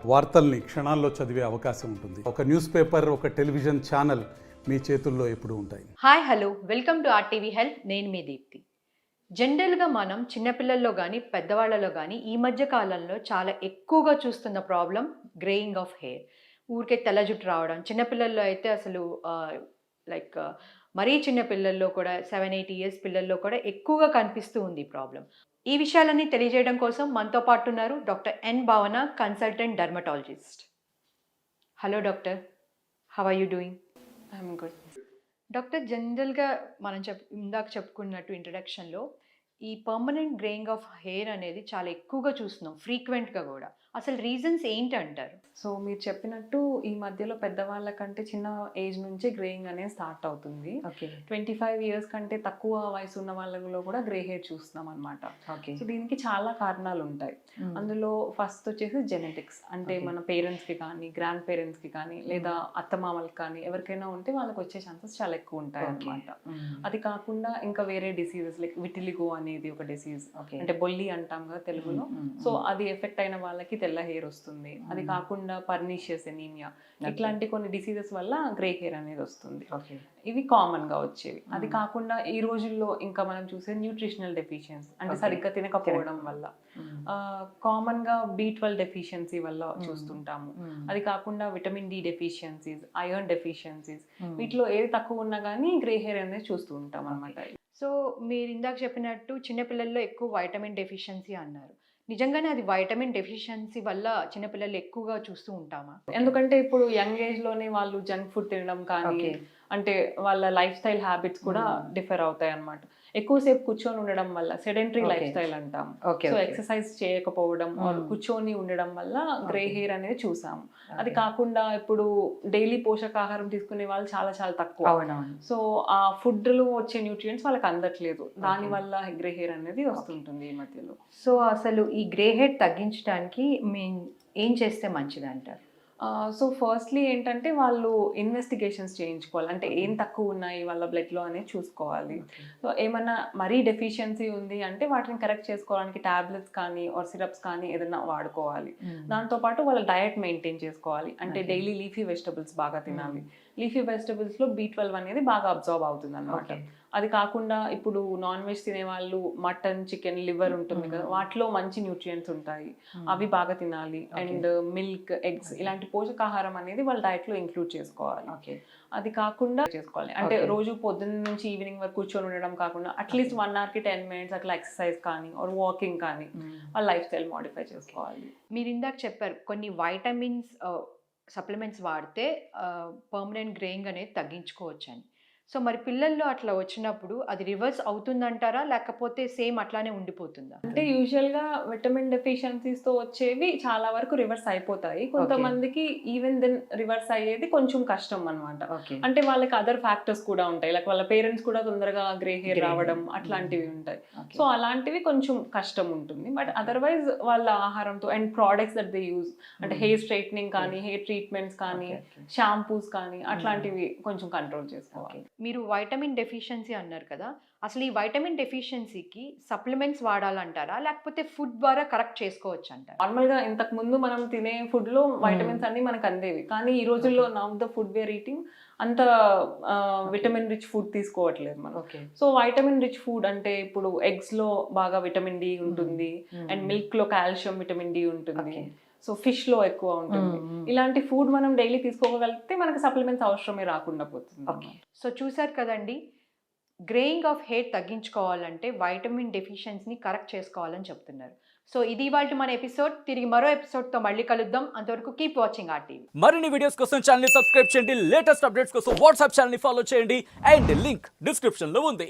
వార్తల్ని క్షణాల్లో చదివే అవకాశం ఉంటుంది. ఒక న్యూస్ పేపర్, ఒక టెలివిజన్ ఛానల్ మీ చేతుల్లో ఎప్పుడూ ఉంటాయి. Hi hello, welcome to RTV health. నేను మీ దీప్తి. జనరల్గా మనం చిన్నపిల్లల్లో కానీ పెద్దవాళ్ళలో కానీ ఈ మధ్య కాలంలో చాలా ఎక్కువగా చూస్తున్న ప్రాబ్లం గ్రేయింగ్ ఆఫ్ హెయిర్. ఊరికే తెల్ల జుట్టు రావడం. చిన్నపిల్లల్లో అయితే అసలు లైక్ మరీ చిన్న పిల్లల్లో కూడా 7-8 ఇయర్స్ పిల్లల్లో కూడా ఎక్కువగా కనిపిస్తూ ఉంది ఈ ప్రాబ్లం. ఈ విషయాలన్నీ తెలియజేయడం కోసం మనతో పాటు ఉన్నారు doctor N Bhavana, consultant dermatologist. Hello doctor, how are you doing? I'm good. Doctor, జనరల్గా మనం ఇందాక చెప్పుకున్నట్టు ఇంట్రడక్షన్లో ఈ పర్మనెంట్ గ్రేయింగ్ ఆఫ్ హెయిర్ అనేది చాలా ఎక్కువగా చూస్తున్నాం, ఫ్రీక్వెంట్గా కూడా. అసలు రీజన్స్ ఏంటి అంటారు? సో మీరు చెప్పినట్టు ఈ మధ్యలో పెద్దవాళ్ళ కంటే చిన్న ఏజ్ నుంచే గ్రేయింగ్ అనేది స్టార్ట్ అవుతుంది. ఓకే. 25 ఇయర్స్ కంటే తక్కువ వయసు ఉన్న వాళ్ళలో కూడా గ్రే హెయిర్ చూస్తున్నాం అనమాట. ఓకే. సో దీనికి చాలా కారణాలు ఉంటాయి. అందులో ఫస్ట్ వచ్చేసి జెనెటిక్స్. అంటే మన పేరెంట్స్కి కానీ, గ్రాండ్ పేరెంట్స్కి కానీ, లేదా అత్తమామలకి కానీ ఎవరికైనా ఉంటే వాళ్ళకి వచ్చే ఛాన్సెస్ చాలా ఎక్కువ ఉంటాయి అనమాట. అది కాకుండా ఇంకా వేరే డిసీజెస్ లైక్ విటిలిగో అనేది ఒక డిసీజ్, అంటే బొల్లి అంటాం కదా తెలుగులో. సో అది ఎఫెక్ట్ అయిన వాళ్ళకి తెల్ల హెయిర్ వస్తుంది. అది కాకుండా పర్నీషియస్ ఎనీమియా, ఇట్లాంటి కొన్ని డిసీజెస్ వల్ల గ్రే హెయిర్ అనేది వస్తుంది. ఇవి కామన్ గా వచ్చేవి. అది కాకుండా ఈ రోజుల్లో ఇంకా మనం చూసే న్యూట్రిషనల్ డెఫిషియన్సీస్, అంటే సరిగ్గా తినకపోవడం వల్ల, కామన్ గా B12 డెఫిషియన్సీ వల్ల చూస్తుంటాము. అది కాకుండా vitamin D deficiencies, iron deficiencies, వీటిలో ఏది తక్కువ ఉన్నా కానీ గ్రే హెయిర్ అనేది చూస్తూ ఉంటాం అనమాట. సో మీరు ఇందాక చెప్పినట్టు చిన్నపిల్లల్లో ఎక్కువ వైటమిన్ డెఫిషియన్సీ అన్నారు. నిజంగానే అది వైటమిన్ డెఫిషియన్సీ వల్ల చిన్నపిల్లలు ఎక్కువగా చూస్తూ ఉంటామా? ఎందుకంటే ఇప్పుడు యంగ్ ఏజ్ లోనే వాళ్ళు జంక్ ఫుడ్ తినడం కానీ, అంటే వాళ్ళ లైఫ్ స్టైల్ హ్యాబిట్స్ కూడా డిఫర్ అవుతాయి అన్నమాట. ఎక్కువసేపు కూర్చొని ఉండడం వల్ల సెడెంటరీ లైఫ్ స్టైల్ అంటాం. సో ఎక్సర్సైజ్ చేయకపోవడం, కూర్చొని ఉండడం వల్ల గ్రే హెయిర్ అనేది చూసాము. అది కాకుండా ఇప్పుడు డైలీ పోషకాహారం తీసుకునే వాళ్ళు చాలా చాలా తక్కువ. సో ఆ ఫుడ్ లో వచ్చే న్యూట్రియంట్స్ వాళ్ళకి అందట్లేదు. దాని వల్ల గ్రే హెయిర్ అనేది వస్తుంటుంది ఈ మధ్యలో. సో అసలు ఈ గ్రే హెయిర్ తగ్గించడానికి ఏం చేస్తే మంచిది అంటారు? సో ఫస్ట్లీ ఏంటంటే వాళ్ళు ఇన్వెస్టిగేషన్స్ చేయించుకోవాలి. అంటే ఏం తక్కువ ఉన్నాయి వాళ్ళ బ్లడ్లో అనేది చూసుకోవాలి. సో ఏమన్నా మరీ డెఫిషియన్సీ ఉంది అంటే వాటిని కరెక్ట్ చేసుకోవడానికి టాబ్లెట్స్ కానీ ఆర్ సిరప్స్ కానీ ఏదైనా వాడుకోవాలి. దాంతోపాటు వాళ్ళ డయట్ మెయింటైన్ చేసుకోవాలి. అంటే డైలీ లీఫీ వెజిటబుల్స్ బాగా తినాలి. లీఫీ వెజిటబుల్స్లో B12 అనేది బాగా అబ్జర్వ్ అవుతుంది అనమాట. అది కాకుండా ఇప్పుడు నాన్ వెజ్ తినే వాళ్ళు మటన్, చికెన్, లివర్ ఉంటుంది కదా, వాటిలో మంచి న్యూట్రియంట్స్ ఉంటాయి, అవి బాగా తినాలి. అండ్ మిల్క్, ఎగ్స్ ఇలాంటి పోషకాహారం అనేది వాళ్ళ డైట్ లో ఇంక్లూడ్ చేసుకోవాలి. అది కాకుండా చేసుకోవాలి అంటే రోజు పొద్దున్న నుంచి ఈవినింగ్ వరకు కూర్చొని ఉండడం కాకుండా అట్లీస్ట్ 1 hour కి 10 minutes అట్లా ఎక్సర్సైజ్ కానీ ఆర్ వాకింగ్ కానీ వాళ్ళ లైఫ్ స్టైల్ మోడిఫై చేసుకోవాలి. మీరు ఇందాక చెప్పారు కొన్ని వైటమిన్స్ సప్లిమెంట్స్ వాడితే పర్మనెంట్ గ్రేయింగ్ అనేది తగ్గించుకోవచ్చు అని. సో మరి పిల్లల్లో అట్లా వచ్చినప్పుడు అది రివర్స్ అవుతుందంటారా, లేకపోతే సేమ్ అట్లానే ఉండిపోతుందా? అంటే యూజువల్గా విటమిన్ డెఫిషియన్సీస్తో వచ్చేవి చాలా వరకు రివర్స్ అయిపోతాయి. కొంతమందికి ఈవెన్ దెన్ రివర్స్ అయ్యేది కొంచెం కష్టం అనమాట. అంటే వాళ్ళకి అదర్ ఫ్యాక్టర్స్ కూడా ఉంటాయి, లైక్ వాళ్ళ పేరెంట్స్ కూడా తొందరగా గ్రే హెయిర్ రావడం అట్లాంటివి ఉంటాయి. సో అలాంటివి కొంచెం కష్టం ఉంటుంది. బట్ అదర్వైజ్ వాళ్ళ ఆహారంతో and products that they use, అంటే హెయిర్ స్ట్రైట్నింగ్ కానీ, హెయిర్ ట్రీట్మెంట్స్ కానీ, షాంపూస్ కానీ అట్లాంటివి కొంచెం కంట్రోల్ చేసుకోవాలి. మీరు వైటమిన్ డెఫిషియన్సీ అన్నారు కదా, అసలు ఈ వైటమిన్ డెఫిషియన్సీకి సప్లిమెంట్స్ వాడాలంటారా, లేకపోతే ఫుడ్ ద్వారా కరెక్ట్ చేసుకోవచ్చు అంటారా? నార్మల్గా ఇంతకు ముందు మనం తినే ఫుడ్ లో వైటమిన్స్ అన్ని మనకు అందేవి, కానీ ఈ రోజుల్లో now the food we're eating అంత విటమిన్ రిచ్ ఫుడ్ తీసుకోవట్లేదు మనం. సో వైటమిన్ రిచ్ ఫుడ్ అంటే ఇప్పుడు ఎగ్స్ లో బాగా విటమిన్ డి ఉంటుంది, అండ్ మిల్క్ లో కాల్షియం, విటమిన్ డి ఉంటుంది. సో ఫిష్ లో ఎక్కువ ఉంటుంది. ఇలాంటి ఫుడ్ మనం డైలీ తీసుకోగలిగితే మనకి సప్లిమెంట్స్ అవసరమే రాకుండా పోతుంది. సో చూసారు కదండి, గ్రేయింగ్ ఆఫ్ హెయిర్ తగ్గించుకోవాలంటే వైటమిన్ డెఫిషియన్సీని కరెక్ట్ చేసుకోవాలని చెప్తున్నారు. సో ఇది ఇవాల్టి మన ఎపిసోడ్. తిరిగి మరో ఎపిసోడ్తో మళ్ళీ కలుద్దాం. అంతవరకు కీప్ వాచింగ్ RTV. మరిన్ని వీడియోస్ కోసం ఛానల్ ని సబ్స్క్రైబ్ చేయండి. లేటెస్ట్ అప్డేట్స్ కోసం వాట్సాప్ ఛానల్ ని ఫాలో చేయండి. అండ్ లింక్ డిస్క్రిప్షన్ లో ఉంది.